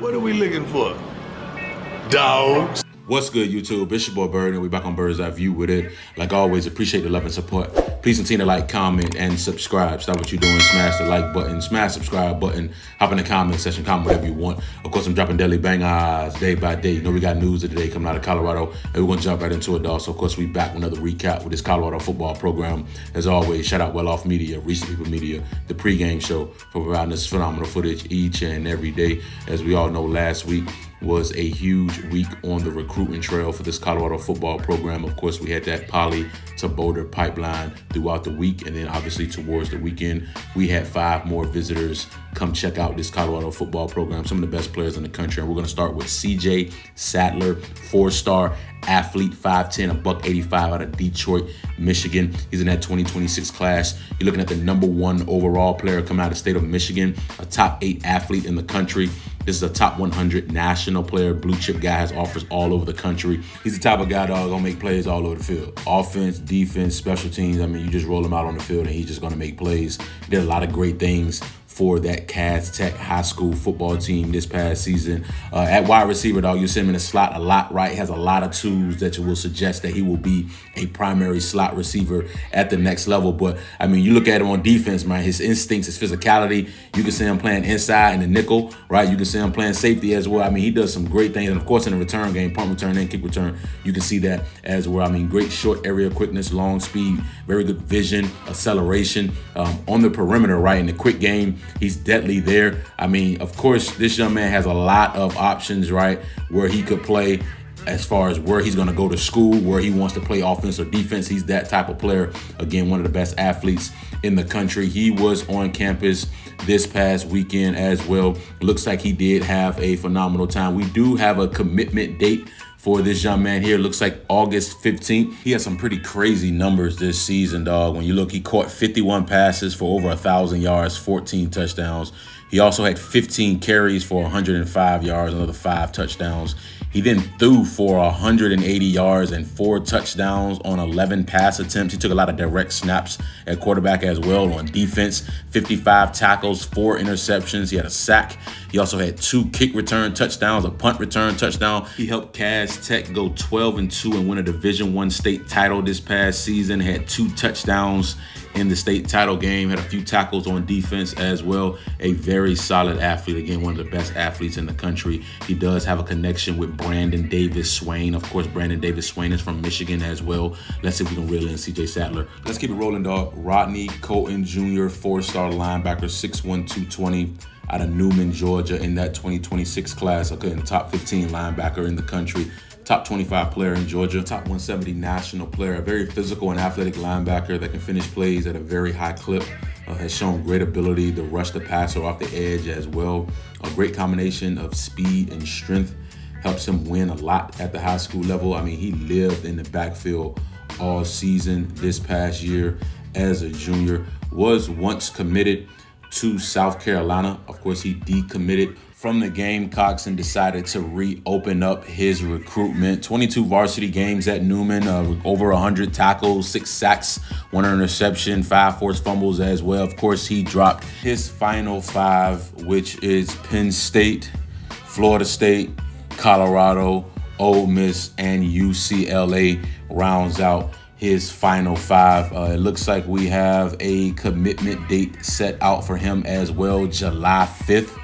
What are we looking for? Dogs. What's good, YouTube? It's your boy Bird, and we're back on Bird's Eye View with it. Like always, appreciate the love and support. Please continue to like, comment, and subscribe. Stop what you're doing. Smash the like button, smash subscribe button, hop in the comment section, comment whatever you want. Of course, I'm dropping daily bangers day by day. You know we got news of the day coming out of Colorado, and we're going to jump right into it, dog. So, of course, we back with another recap with this Colorado football program. As always, shout out Well Off Media, Recent People Media, the pregame show for providing this phenomenal footage each and every day. As we all know, last week was a huge week on the recruiting trail for this Colorado football program. Of course, we had that Poly to Boulder pipeline throughout the week. And then obviously towards the weekend, we had 5 more visitors come check out this Colorado football program. Some of the best players in the country. And we're going to start with CJ Satler, 4-star athlete, 5'10", $185 out of Detroit, Michigan. He's in that 2026 class. You're looking at the number 1 overall player coming out of the state of Michigan, a top 8 athlete in the country. This is a top 100 national player, blue chip guy, has offers all over the country. He's the type of guy, dog, gonna make plays all over the field. Offense, defense, special teams. I mean, you just roll him out on the field and he's just gonna make plays. He did a lot of great things for that Cass Tech high school football team this past season. At wide receiver, dog, you see him in the slot a lot, right? He has a lot of tools that will suggest that he will be a primary slot receiver at the next level. But, I mean, you look at him on defense, man, his instincts, his physicality. You can see him playing inside in the nickel, right? You can see him playing safety as well. I mean, he does some great things. And, of course, in the return game, punt return and kick return, you can see that as well. I mean, great short area quickness, long speed, very good vision, acceleration on the perimeter, right? In the quick game, he's deadly there. I mean, of course, this young man has a lot of options, right, where he could play as far as where he's going to go to school, where he wants to play offense or defense. He's that type of player. Again, one of the best athletes in the country. He was on campus this past weekend as well. Looks like he did have a phenomenal time. We do have a commitment date for this young man here. Looks like August 15th. He has some pretty crazy numbers this season, dog. When you look, he caught 51 passes for over 1,000 yards, 14 touchdowns. He also had 15 carries for 105 yards, another 5 touchdowns. He then threw for 180 yards and 4 touchdowns on 11 pass attempts. He took a lot of direct snaps at quarterback as well. On defense, 55 tackles, 4 interceptions. He had a sack. He also had 2 kick return touchdowns, a punt return touchdown. He helped Cass Tech go 12-2 and win a Division I state title this past season. Had 2 touchdowns in the state title game, had a few tackles on defense as well. A very solid athlete. Again, one of the best athletes in the country. He does have a connection with Brandon Davis Swain. Of course, Brandon Davis Swain is from Michigan as well. Let's see if we can reel in CJ Satler. Let's keep it rolling, dog. Rodney Colton Jr., 4-star linebacker, 6'1", 220, out of Newman, Georgia, in that 2026 class. Okay, in the top 15 linebacker in the country. Top 25 player in Georgia, top 170 national player, a very physical and athletic linebacker that can finish plays at a very high clip, has shown great ability to rush the passer off the edge as well. A great combination of speed and strength helps him win a lot at the high school level. I mean, he lived in the backfield all season this past year as a junior, was once committed to South Carolina. Of course, he decommitted from the Gamecocks and decided to reopen up his recruitment. 22 varsity games at Newman, over 100 tackles, 6 sacks, 1 interception, 5 forced fumbles as well. Of course, he dropped his final 5, which is Penn State, Florida State, Colorado, Ole Miss, and UCLA rounds out his final 5. It looks like we have a commitment date set out for him as well, July 5th.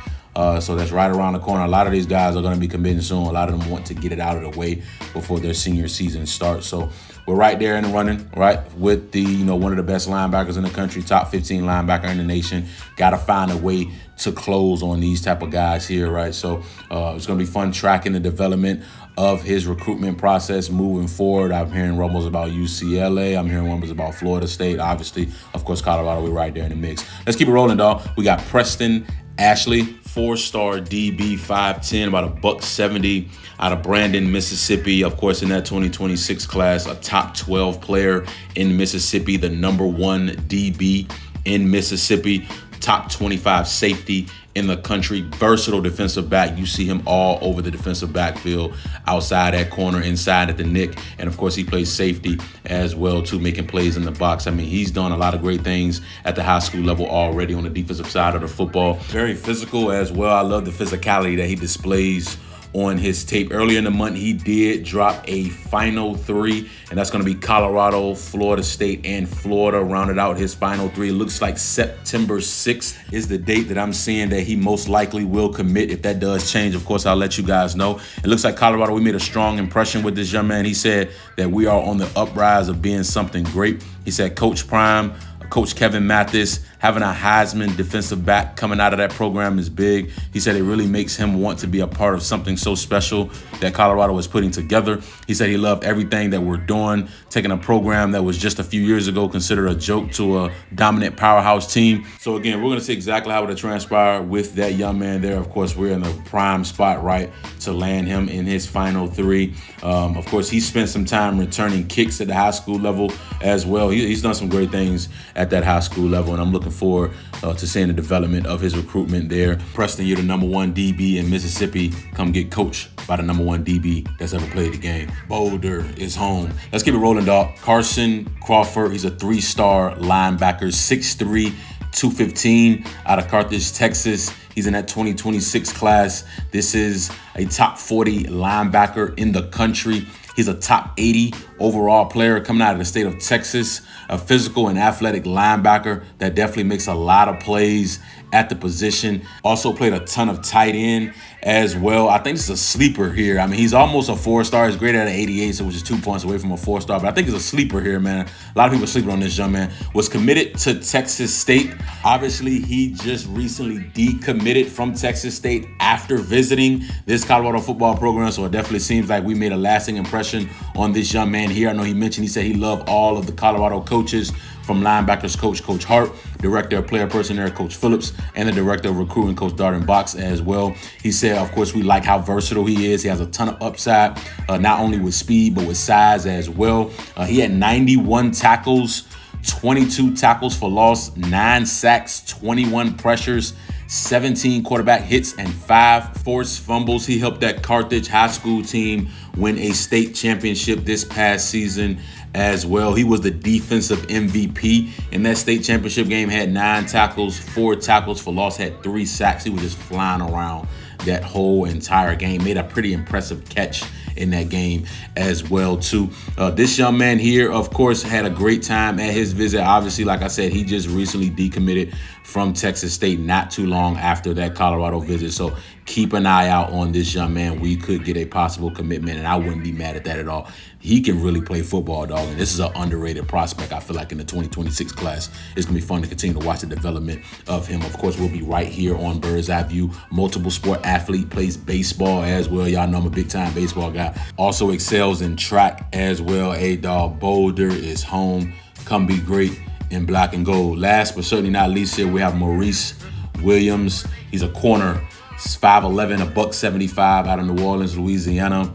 So that's right around the corner. A lot of these guys are going to be committing soon. A lot of them want to get it out of the way before their senior season starts. So we're right there in the running, right, with the, one of the best linebackers in the country, top 15 linebacker in the nation. Got to find a way to close on these type of guys here, right? So it's going to be fun tracking the development of his recruitment process moving forward. I'm hearing rumbles about UCLA. I'm hearing rumbles about Florida State. Obviously, of course, Colorado, we're right there in the mix. Let's keep it rolling, dog. We got Preston Ashley, 4-star DB, 5'10", about $170 out of Brandon, Mississippi. Of course, in that 2026 class, a top 12 player in Mississippi, the number 1 DB in Mississippi, top 25 safety in the country. Versatile defensive back. You see him all over the defensive backfield, outside at corner, inside at the nick, and of course he plays safety as well too, making plays in the box. I mean, he's done a lot of great things at the high school level already on the defensive side of the football. Very physical as well. I love the physicality that he displays on his tape. Earlier in the month, he did drop a final 3, and that's going to be Colorado, Florida State, and Florida rounded out his final 3. It looks like September 6th is the date that I'm seeing that he most likely will commit. If that does change, of course, I'll let you guys know. It looks like Colorado, we made a strong impression with this young man. He said that we are on the uprise of being something great. He said Coach Prime, Coach Kevin Mathis, having a Heisman defensive back coming out of that program is big. He said it really makes him want to be a part of something so special that Colorado is putting together. He said he loved everything that we're doing, taking a program that was just a few years ago considered a joke to a dominant powerhouse team. So again, we're going to see exactly how it transpired with that young man there. Of course, we're in the prime spot, right, to land him in his final 3. Of course, he spent some time returning kicks at the high school level as well. He's done some great things at that high school level, and I'm looking forward to seeing the development of his recruitment there. Preston, you're the number 1 DB in Mississippi. Come get coached by the number 1 DB that's ever played the game. Boulder is home. Let's keep it rolling, dog. Carson Crawford, he's a 3-star linebacker, 6'3", 215 out of Carthage, Texas. He's in that 2026 class. This is a top 40 linebacker in the country. He's a top 80 overall player coming out of the state of Texas, a physical and athletic linebacker that definitely makes a lot of plays at the position. Also played a ton of tight end as well. I think it's a sleeper here. I mean, he's almost a 4-star. He's graded at an 88, so which is 2 points away from a 4-star. But I think it's a sleeper here, man. A lot of people are sleeping on this young man. Was committed to Texas State. Obviously, he just recently decommitted from Texas State after visiting this Colorado football program. So it definitely seems like we made a lasting impression on this young man here. I know he said he loved all of the Colorado coaches, from linebackers coach, Coach Hart, director of player personnel, Coach Phillips, and the director of recruiting, Coach Darden Box as well. He said, of course, we like how versatile he is. He has a ton of upside, not only with speed, but with size as well. He had 91 tackles, 22 tackles for loss, 9 sacks, 21 pressures, 17 quarterback hits, and 5 forced fumbles. He helped that Carthage high school team win a state championship this past season as well. He was the defensive MVP in that state championship game, had 9 tackles, 4 tackles for loss, had 3 sacks. He was just flying around that whole entire game. Made a pretty impressive catch in that game as well too. This young man here, of course, had a great time at his visit. Obviously, like I said, he just recently decommitted from Texas State not too long after that Colorado visit. So keep an eye out on this young man. We could get a possible commitment, and I wouldn't be mad at that at all. He can really play football, dog, and this is an underrated prospect. I feel like in the 2026 class, it's going to be fun to continue to watch the development of him. Of course, we'll be right here on Bird's Eye View. Multiple sport athlete, plays baseball as well. Y'all know I'm a big-time baseball guy. Also excels in track as well. A-Dog, Boulder is home. Come be great in black and gold. Last but certainly not least here, we have Maurice Williams. He's a corner. He's 5'11", $175 out of New Orleans, Louisiana.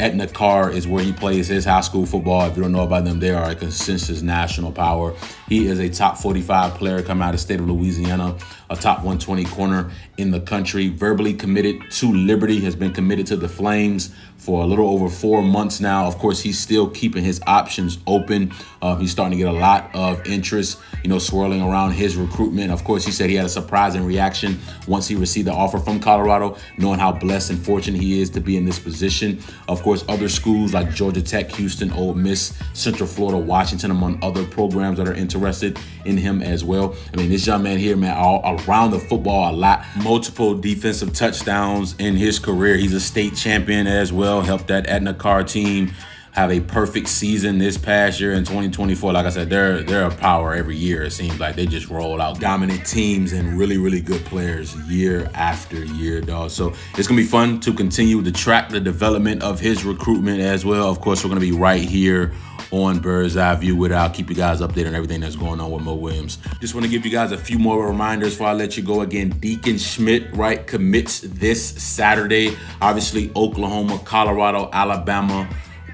Etna Carr is where he plays his high school football. If you don't know about them, they are a consensus national power. He is a top 45 player coming out of the state of Louisiana, a top 120 corner in the country. Verbally committed to Liberty, has been committed to the Flames for a little over 4 months now. Of course, he's still keeping his options open. He's starting to get a lot of interest, swirling around his recruitment. Of course, he said he had a surprising reaction once he received the offer from Colorado, knowing how blessed and fortunate he is to be in this position. Of course, other schools like Georgia Tech, Houston, Ole Miss, Central Florida, Washington, among other programs that are interested in him as well. I mean, this young man here, man, all around the football a lot. Multiple defensive touchdowns in his career. He's a state champion as well. Helped that Etna Carr team have a perfect season this past year in 2024. Like I said, they're a power every year. It seems like they just roll out dominant teams and really, really good players year after year, dog. So it's going to be fun to continue to track the development of his recruitment as well. Of course, we're going to be right here on Bird's Eye View with it. I'll keep you guys updated on everything that's going on with Mo Williams. Just want to give you guys a few more reminders before I let you go. Again, Deacon Schmidt, right, commits this Saturday. Obviously, Oklahoma, Colorado, Alabama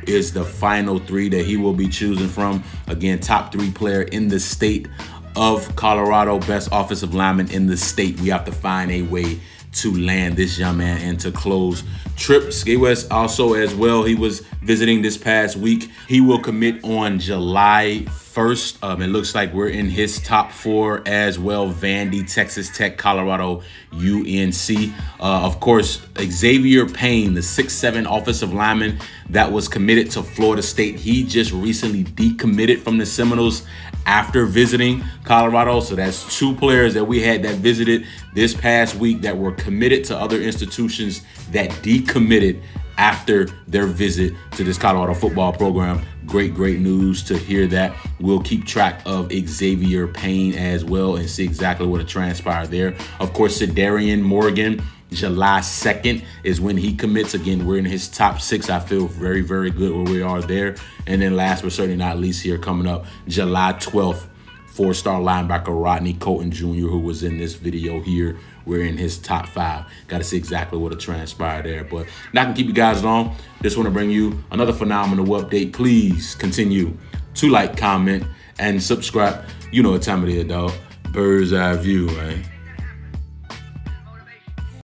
is the final 3 that he will be choosing from. Again, top 3 player in the state of Colorado, best offensive lineman in the state. We have to find a way to land this young man and to close trips. Skate West also as well, he was visiting this past week. He will commit on July 1st. It looks like we're in his top 4 as well. Vandy, Texas Tech, Colorado, UNC. Of course, Xavier Payne, the 6'7" offensive lineman that was committed to Florida State. He just recently decommitted from the Seminoles after visiting Colorado. So that's 2 players that we had that visited this past week that were committed to other institutions that decommitted after their visit to this Colorado football program. Great news to hear that. We'll keep track of Xavier Payne as well and see exactly what transpired there. Of course, Cedarian Morgan, July 2nd is when he commits. Again, we're in his top 6. I feel very good where we are there. And then last but certainly not least here coming up, July 12th, 4-star linebacker Rodney Colton Jr., who was in this video here. We're in his top 5. Got to see exactly what transpired there. But not going to keep you guys long. Just want to bring you another phenomenal update. Please continue to like, comment, and subscribe. You know what time it is, dog. Bird's Eye View, man.